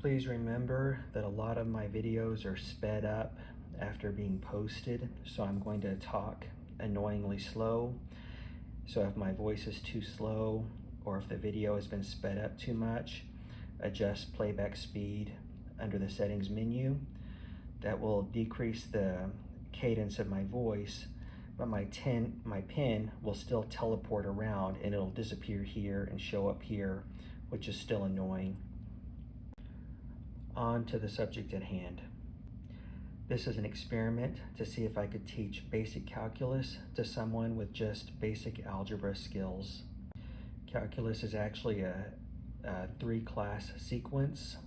Please remember that a lot of my videos are sped up after being posted, so I'm going to talk annoyingly slow. So if my voice is too slow or if the video has been sped up too much, adjust playback speed under the settings menu. That will decrease the cadence of my voice, but my pen will still teleport around and it'll disappear here and show up here, which is still annoying. On to the subject at hand. This is an experiment to see if I could teach basic calculus to someone with just basic algebra skills. Calculus is actually a 3-class sequence.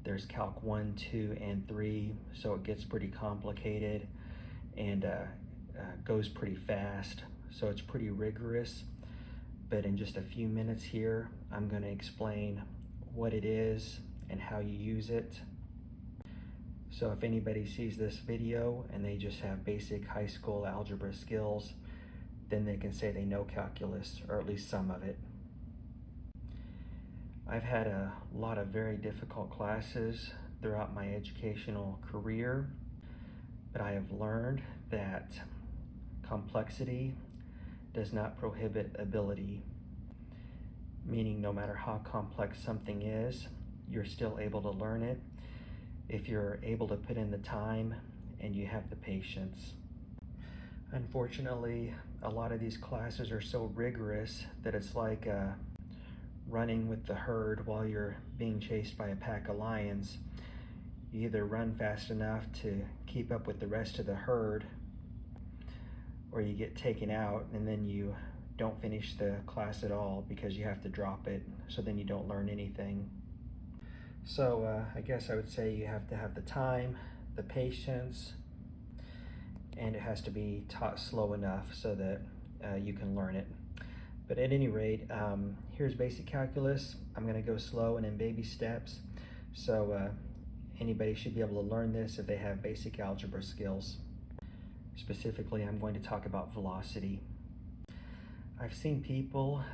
There's calc 1, 2, and 3, so it gets pretty complicated and goes pretty fast, so it's pretty rigorous. But in just a few minutes here, I'm going to explain what it is and how you use it. So if anybody sees this video and they just have basic high school algebra skills, then they can say they know calculus, or at least some of it. I've had a lot of very difficult classes throughout my educational career, but I have learned that complexity does not prohibit ability, meaning no matter how complex something is, you're still able to learn it if you're able to put in the time and you have the patience. Unfortunately, a lot of these classes are so rigorous that it's like running with the herd while you're being chased by a pack of lions. You either run fast enough to keep up with the rest of the herd, or you get taken out and then you don't finish the class at all because you have to drop it, so then you don't learn anything. So I guess I would say you have to have the time, the patience, and it has to be taught slow enough so that you can learn it. But at any rate, here's basic calculus. I'm going to go slow and in baby steps, so anybody should be able to learn this if they have basic algebra skills. Specifically, I'm going to talk about velocity. I've seen people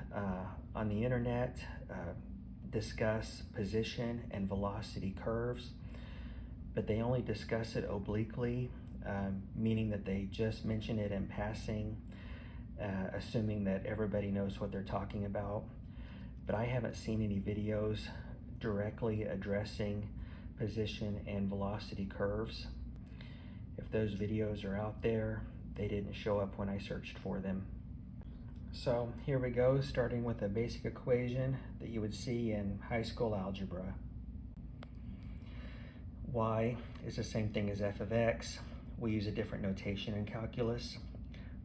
on the internet discuss position and velocity curves, but they only discuss it obliquely, meaning that they just mention it in passing, assuming that everybody knows what they're talking about. But I haven't seen any videos directly addressing position and velocity curves. If those videos are out there, they didn't show up when I searched for them. So here we go, starting with a basic equation that you would see in high school algebra. Y is the same thing as f of x. We use a different notation in calculus.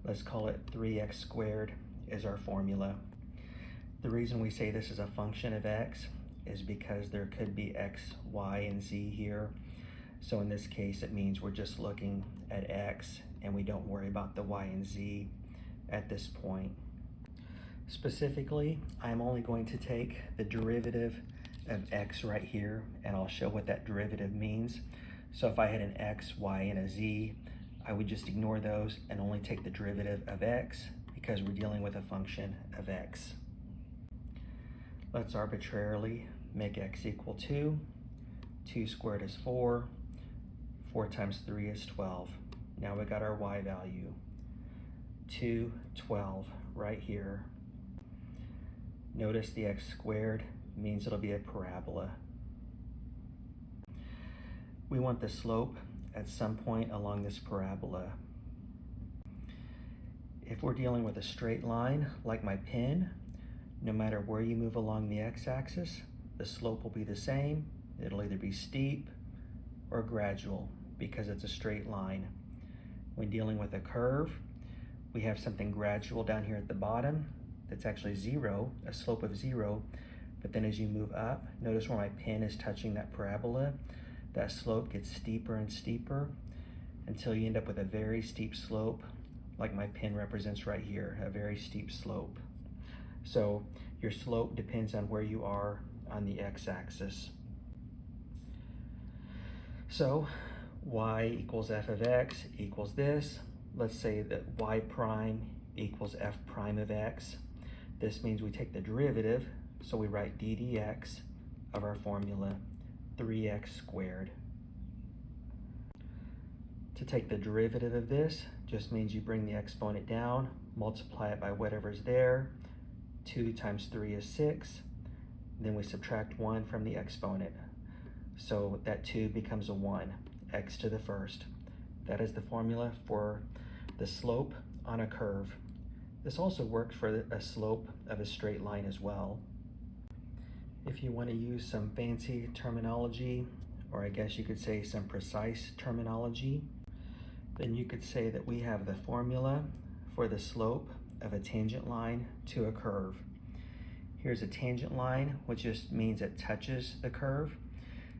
Let's call it 3x squared is our formula. The reason we say this is a function of x is because there could be x, y, and z here. So in this case, it means we're just looking at x and we don't worry about the y and z at this point. Specifically, I'm only going to take the derivative of x right here, and I'll show what that derivative means. So if I had an x, y, and a z, I would just ignore those and only take the derivative of x because we're dealing with a function of x. Let's arbitrarily make x equal 2. 2 squared is 4. 4 times 3 is 12. Now we got our y value. 2, 12, right here. Notice the x squared means it'll be a parabola. We want the slope at some point along this parabola. If we're dealing with a straight line, like my pen, no matter where you move along the x-axis, the slope will be the same. It'll either be steep or gradual because it's a straight line. When dealing with a curve, we have something gradual down here at the bottom that's actually 0, a slope of 0, but then as you move up, notice where my pen is touching that parabola, that slope gets steeper and steeper until you end up with a very steep slope, like my pen represents right here, a very steep slope. So your slope depends on where you are on the x-axis. So y equals f of x equals this. Let's say that y prime equals f prime of x. This means we take the derivative, so we write d dx of our formula, 3x squared. To take the derivative of this just means you bring the exponent down, multiply it by whatever's there. 2 times 3 is 6. Then we subtract 1 from the exponent. So that 2 becomes a 1, x to the first. That is the formula for the slope on a curve. This also works for a slope of a straight line as well. If you want to use some fancy terminology, or I guess you could say some precise terminology, then you could say that we have the formula for the slope of a tangent line to a curve. Here's a tangent line, which just means it touches the curve.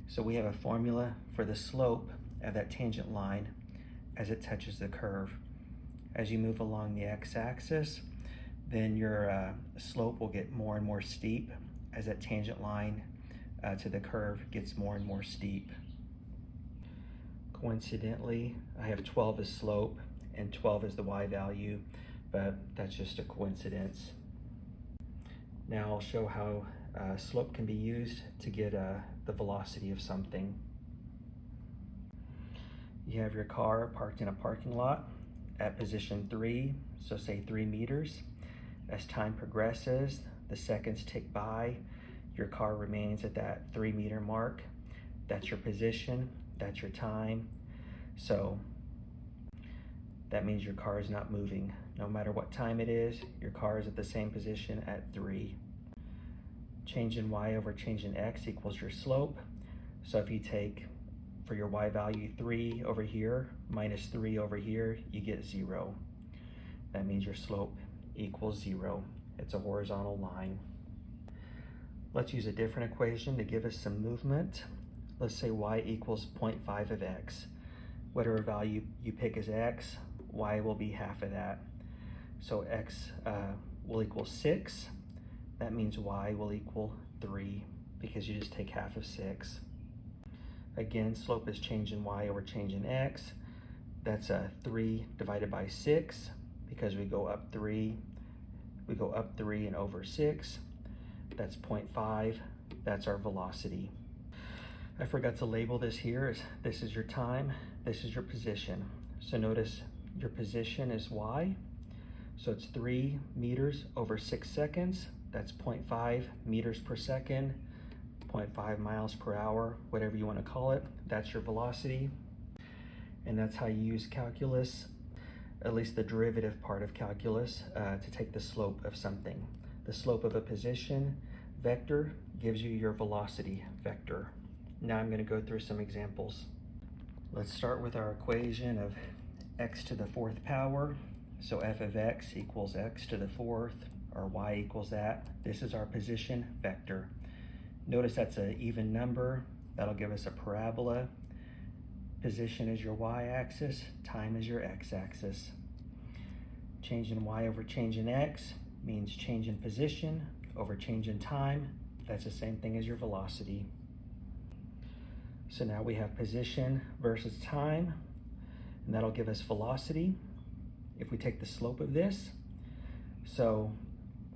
So we have a formula for the slope of that tangent line as it touches the curve. As you move along the x-axis, then your slope will get more and more steep as that tangent line to the curve gets more and more steep. Coincidentally, I have 12 as slope and 12 as the y value, but that's just a coincidence. Now I'll show how slope can be used to get the velocity of something. You have your car parked in a parking lot at position 3, so say 3 meters. As time progresses, the seconds tick by, your car remains at that 3 meter mark. That's your position, that's your time. So that means your car is not moving. No matter what time it is, your car is at the same position at 3. Change in y over change in x equals your slope. So if you take, for your y value, 3 over here minus 3 over here, you get 0. That means your slope equals 0. It's a horizontal line. Let's use a different equation to give us some movement. Let's say y equals 0.5 of x. Whatever value you pick as x, y will be half of that. So x will equal 6. That means y will equal 3 because you just take half of 6. Again, slope is change in y over change in x. That's 3 divided by 6 because we go up 3. We go up 3 and over 6. That's 0.5. That's our velocity. I forgot to label this here. This is your time. This is your position. So notice your position is y. So it's 3 meters over 6 seconds. That's 0.5 meters per second, 0.5 miles per hour, whatever you want to call it. That's your velocity. And that's how you use calculus, at least the derivative part of calculus, to take the slope of something. The slope of a position vector gives you your velocity vector. Now I'm going to go through some examples. Let's start with our equation of x to the 4th power. So f of x equals x to the 4th, or y equals that. This is our position vector. Notice that's an even number. That'll give us a parabola. Position is your y-axis, time is your x-axis. Change in y over change in x means change in position over change in time. That's the same thing as your velocity. So now we have position versus time, and that'll give us velocity. If we take the slope of this, so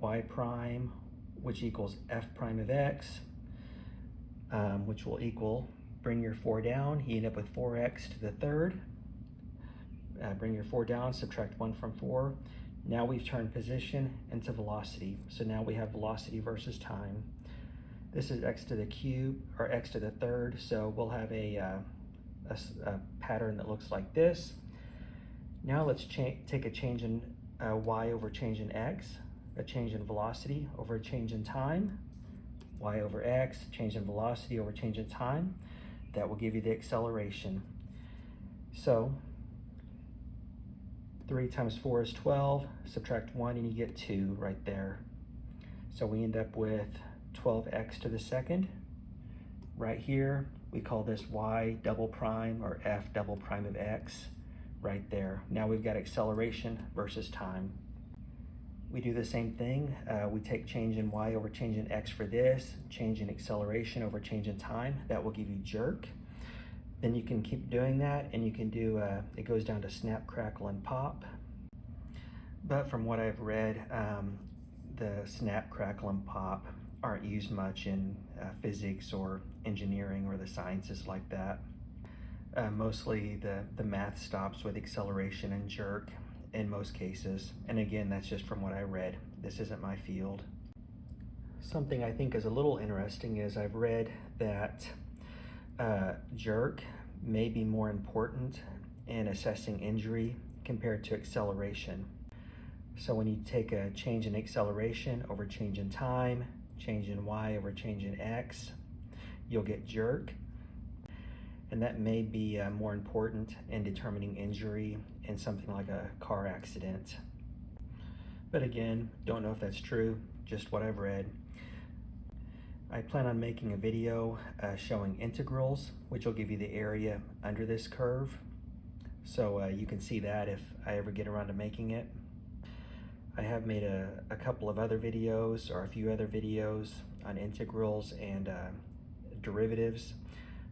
y prime, which equals f prime of x, which will equal, bring your 4 down, you end up with 4x to the 3rd. Bring your 4 down, subtract 1 from 4. Now we've turned position into velocity. So now we have velocity versus time. This is x to the cube, or x to the 3rd, so we'll have a pattern that looks like this. Now let's take a change in y over change in x, a change in velocity over a change in time, y over x, change in velocity over change in time. That will give you the acceleration. So 3 times 4 is 12, subtract 1 and you get 2 right there. So we end up with 12x to the 2nd. Right here, we call this y double prime, or f double prime of x, right there. Now we've got acceleration versus time. We do the same thing. We take change in y over change in x for this, change in acceleration over change in time. That will give you jerk. Then you can keep doing that, and you can do, it goes down to snap, crackle, and pop. But from what I've read, the snap, crackle, and pop aren't used much in physics or engineering or the sciences like that. Mostly the math stops with acceleration and jerk in most cases. And again, that's just from what I read. This isn't my field. Something I think is a little interesting is I've read that jerk may be more important in assessing injury compared to acceleration. So when you take a change in acceleration over change in time, change in y over change in x, you'll get jerk. And that may be more important in determining injury in something like a car accident. But again, don't know if that's true, just what I've read. I plan on making a video showing integrals, which will give you the area under this curve. So you can see that if I ever get around to making it. I have made a couple of other videos, or a few other videos on integrals and derivatives.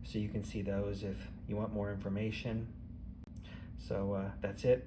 So you can see those if you want more information. So that's it.